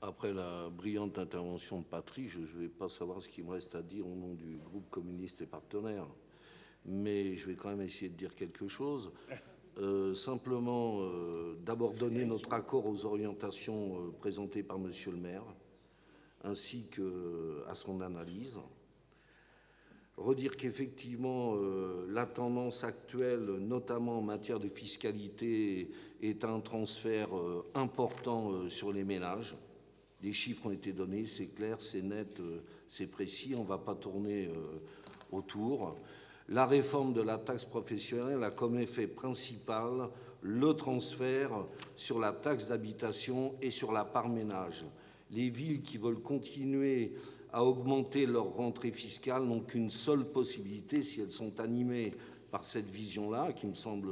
Après la brillante intervention de Patrice, je ne vais pas savoir ce qu'il me reste à dire au nom du groupe communiste et partenaire. Mais je vais quand même essayer de dire quelque chose. Simplement, d'abord donner notre accord aux orientations présentées par Monsieur le maire, ainsi qu'à son analyse. Redire qu'effectivement, la tendance actuelle, notamment en matière de fiscalité, est un transfert important sur les ménages. Les chiffres ont été donnés, c'est clair, c'est net, c'est précis, on ne va pas tourner autour. La réforme de la taxe professionnelle a comme effet principal le transfert sur la taxe d'habitation et sur la part ménage. Les villes qui veulent continuer à augmenter leur rentrée fiscale n'ont qu'une seule possibilité, si elles sont animées par cette vision-là, qui me semble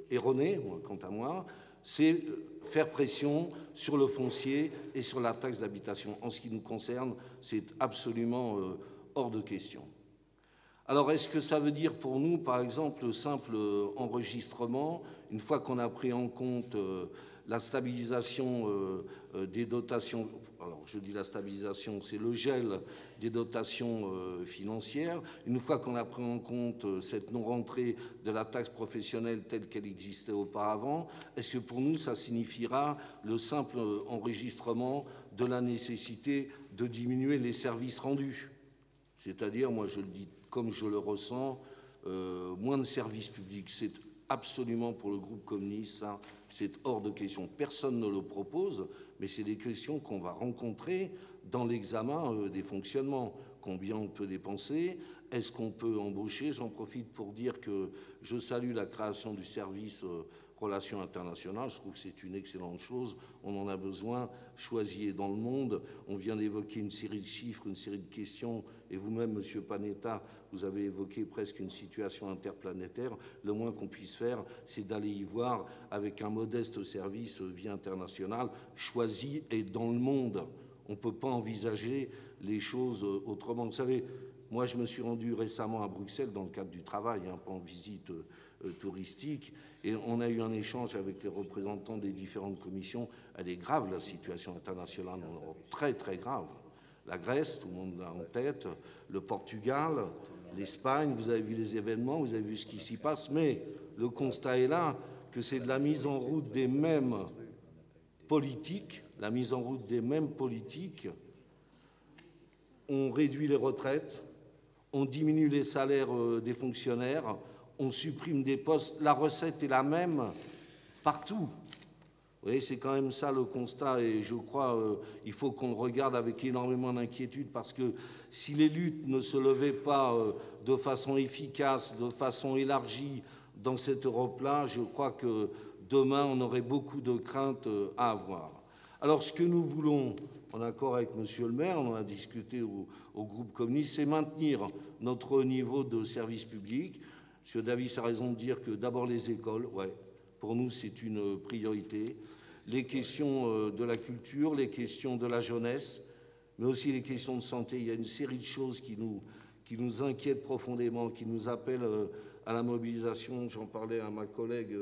erronée, quant à moi, c'est faire pression sur le foncier et sur la taxe d'habitation. En ce qui nous concerne, c'est absolument hors de question. Alors, est-ce que ça veut dire pour nous, par exemple, le simple enregistrement, une fois qu'on a pris en compte la stabilisation des dotations, alors je dis la stabilisation, c'est le gel des dotations financières, une fois qu'on a pris en compte cette non-rentrée de la taxe professionnelle telle qu'elle existait auparavant, est-ce que pour nous ça signifiera le simple enregistrement de la nécessité de diminuer les services rendus? C'est-à-dire, moi je le dis comme je le ressens, moins de services publics, c'est absolument pour le groupe communiste, ça, c'est hors de question. Personne ne le propose, mais c'est des questions qu'on va rencontrer dans l'examen des fonctionnements. Combien on peut dépenser? Est-ce qu'on peut embaucher? J'en profite pour dire que je salue la création du service relations internationales. Je trouve que c'est une excellente chose. On en a besoin. Choisi dans le monde. On vient d'évoquer une série de chiffres, une série de questions. Et vous-même, Monsieur Panetta, vous avez évoqué presque une situation interplanétaire. Le moins qu'on puisse faire, c'est d'aller y voir avec un modeste service Vie internationale, choisi et dans le monde. On ne peut pas envisager les choses autrement. Vous savez, moi, je me suis rendu récemment à Bruxelles dans le cadre du travail, pas en visite touristique, et on a eu un échange avec les représentants des différentes commissions. Elle est grave, la situation internationale en Europe, très, très grave. La Grèce, tout le monde l'a en tête, le Portugal, l'Espagne, vous avez vu les événements, vous avez vu ce qui s'y passe, mais le constat est là, que c'est de la mise en route des mêmes politiques, on réduit les retraites, on diminue les salaires des fonctionnaires, on supprime des postes, la recette est la même partout. Vous voyez, c'est quand même ça le constat, et je crois qu'il faut qu'on le regarde avec énormément d'inquiétude, parce que si les luttes ne se levaient pas de façon efficace, de façon élargie dans cette Europe-là, je crois que demain, on aurait beaucoup de craintes à avoir. Alors, ce que nous voulons, en accord avec Monsieur le maire, on en a discuté au groupe communiste, c'est maintenir notre niveau de service public. Monsieur Davis a raison de dire que d'abord les écoles, ouais, pour nous c'est une priorité. Les questions de la culture, les questions de la jeunesse, mais aussi les questions de santé. Il y a une série de choses qui nous inquiètent profondément, qui nous appellent à la mobilisation. J'en parlais à ma collègue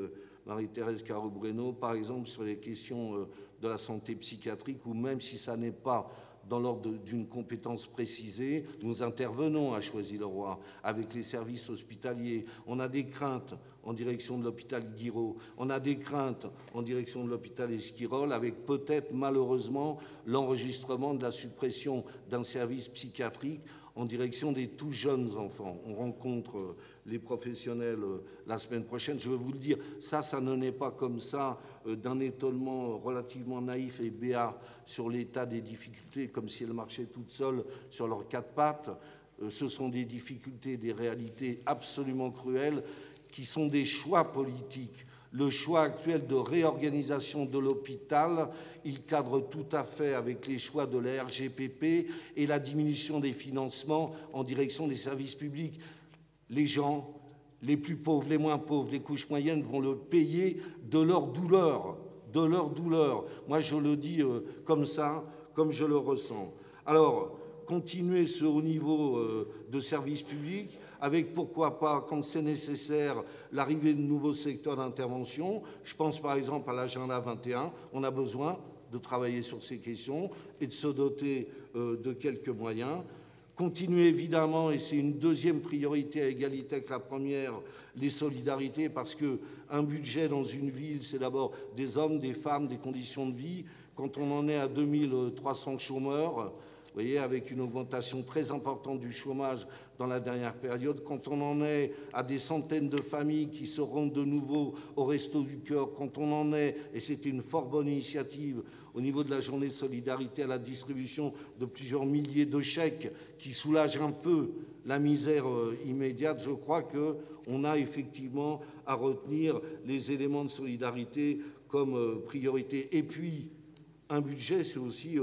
Marie-Thérèse Caro-Breno, par exemple, sur les questions de la santé psychiatrique, ou même si ça n'est pas dans l'ordre d'une compétence précisée, nous intervenons à Choisy-le-Roi avec les services hospitaliers. On a des craintes en direction de l'hôpital Guiraud, on a des craintes en direction de l'hôpital Esquirol, avec peut-être malheureusement l'enregistrement de la suppression d'un service psychiatrique en direction des tout jeunes enfants. On rencontre les professionnels la semaine prochaine. Je veux vous le dire, ça ne naît pas comme ça d'un étonnement relativement naïf et béat sur l'état des difficultés, comme si elles marchaient toutes seules sur leurs quatre pattes. Ce sont des difficultés, des réalités absolument cruelles qui sont des choix politiques. Le choix actuel de réorganisation de l'hôpital, il cadre tout à fait avec les choix de la RGPP et la diminution des financements en direction des services publics. Les gens, les plus pauvres, les moins pauvres, les couches moyennes vont le payer de leur douleur, de leur douleur. Moi, je le dis comme ça, comme je le ressens. Alors, continuer ce haut niveau de services publics, avec, pourquoi pas, quand c'est nécessaire, l'arrivée de nouveaux secteurs d'intervention. Je pense par exemple à l'agenda 21. On a besoin de travailler sur ces questions et de se doter de quelques moyens. Continuer évidemment, et c'est une deuxième priorité à égalité avec la première, les solidarités, parce qu'un budget dans une ville, c'est d'abord des hommes, des femmes, des conditions de vie. Quand on en est à 2300 chômeurs, vous voyez, avec une augmentation très importante du chômage dans la dernière période, quand on en est à des centaines de familles qui se rendent de nouveau au Resto du Cœur, quand on en est, et c'était une fort bonne initiative, au niveau de la journée de solidarité à la distribution de plusieurs milliers de chèques qui soulagent un peu la misère immédiate, je crois qu'on a effectivement à retenir les éléments de solidarité comme priorité. Et puis, un budget, c'est aussi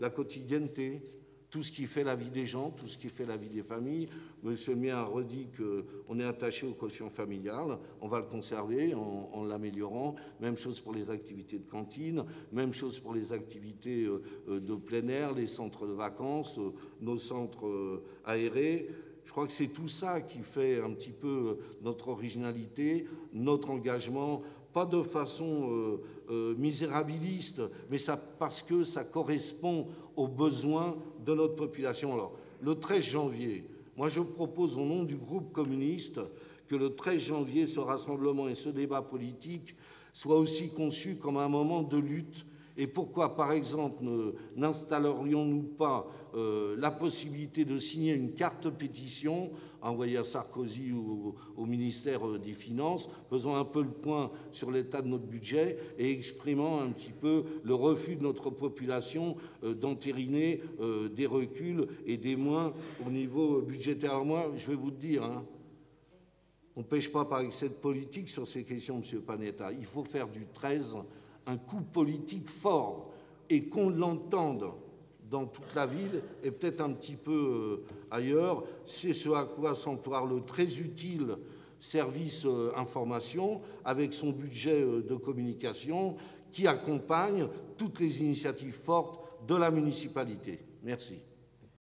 la quotidienneté, tout ce qui fait la vie des gens, tout ce qui fait la vie des familles. Monsieur le maire a redit qu'on est attaché au quotient familial, on va le conserver en l'améliorant. Même chose pour les activités de cantine, même chose pour les activités de plein air, les centres de vacances, nos centres aérés. Je crois que c'est tout ça qui fait un petit peu notre originalité, notre engagement, pas de façon misérabiliste, mais parce que ça correspond aux besoins de notre population. Alors, le 13 janvier, moi je propose au nom du groupe communiste que le 13 janvier, ce rassemblement et ce débat politique soient aussi conçus comme un moment de lutte. Et pourquoi, par exemple, n'installerions-nous pas la possibilité de signer une carte pétition envoyée à Sarkozy ou au ministère des Finances, faisant un peu le point sur l'état de notre budget et exprimant un petit peu le refus de notre population d'entériner des reculs et des moins au niveau budgétaire. Alors moi, je vais vous le dire, hein, on ne pêche pas par excès de politique sur ces questions, M. Panetta. Il faut faire du 13 un coup politique fort et qu'on l'entende dans toute la ville et peut-être un petit peu ailleurs. C'est ce à quoi s'emploie le très utile service information avec son budget de communication qui accompagne toutes les initiatives fortes de la municipalité. Merci.